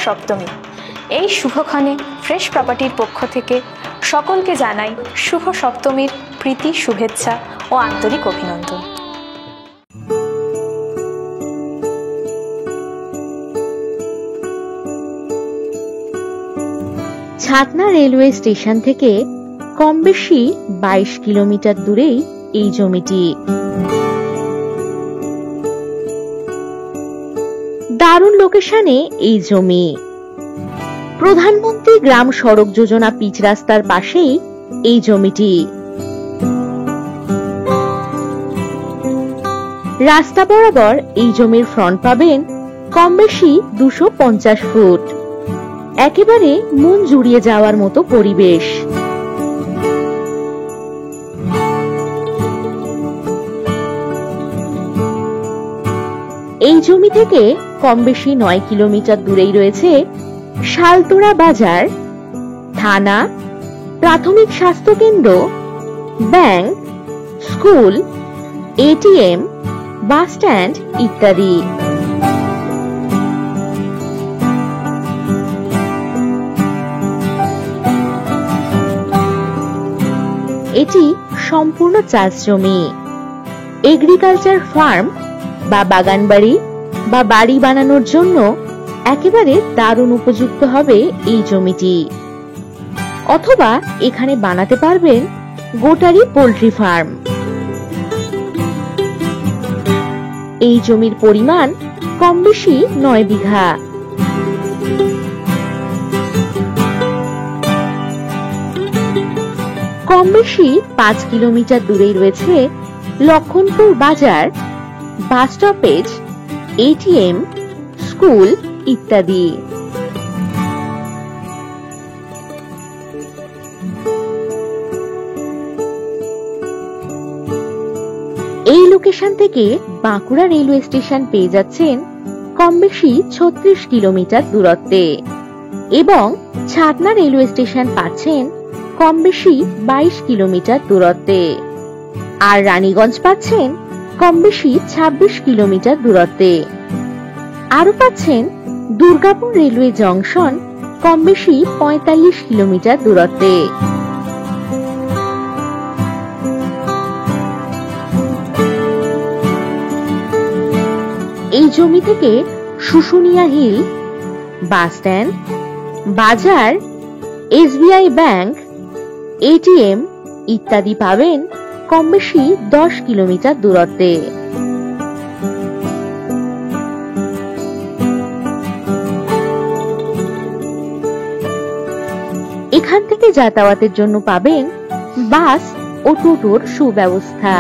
সপ্তমী। এই শুভক্ষণে ফ্রেশ প্রপার্টির পক্ষ থেকে সকলকে জানাই শুভ সপ্তমীর প্রীতি, শুভেচ্ছা ও আন্তরিক অভিনন্দন। ছাতনা রেলওয়ে স্টেশন থেকে কম বেশি 22 কিলোমিটার দূরেই এই জমিটি। দারুণ লোকেশনে এই জমি। প্রধানমন্ত্রী গ্রাম সড়ক যোজনা পিচ রাস্তার পাশেই এই জমিটি। রাস্তা বরাবর এই জমির ফ্রন্ট পাবেন কম বেশি 250 ফুট। একেবারে মন জুড়িয়ে যাওয়ার মতো পরিবেশ। এই জমি থেকে কম বেশি 9 কিলোমিটার দূরেই রয়েছে শালতোড়া বাজার, থানা, প্রাথমিক স্বাস্থ্য কেন্দ্র, bank, school, ATM, bus stand ইত্যাদি। এটি সম্পূর্ণ চাষ জমি। এগ্রিকালচার ফার্ম বা বাগানবাড়ি বা বাড়ি বানানোর জন্য একেবারে দারুণ উপযুক্ত হবে এই জমিটি। অথবা এখানে বানাতে পারবেন গোটারি পোল্ট্রি ফার্ম। এই জমির পরিমাণ কম বেশি 9 বিঘা। কম বেশি 5 কিলোমিটার দূরেই রয়েছে লক্ষণপুর বাজার, বাস স্টপেজ, এটিএম, স্কুল ইত্যাদি। এই লোকেশন থেকে বাঁকুড়া রেলওয়ে স্টেশন পেয়ে যাচ্ছেন কম বেশি 36 কিলোমিটার দূরত্বে এবং ছাতনা রেলওয়ে স্টেশন পাচ্ছেন কম বেশি 22 কিলোমিটার দূরত্বে। আর রানীগঞ্জ পাচ্ছেন কম বেশি 26 কিলোমিটার দূরত্বে। আরো পাচ্ছেন দুর্গাপুর রেলওয়ে জংশন কম বেশি 45 কিলোমিটার দূরত্বে। এই জমি থেকে শুশুনিয়া হিল, বাস স্ট্যান্ড, বাজার, এসবিআই ব্যাংক, এটিএম ইত্যাদি পাবেন কম বেশি 10 কিলোমিটার দূরত্বে। এখান থেকে যাতায়াতের জন্য পাবেন বাস ও টোটোর সুব্যবস্থা।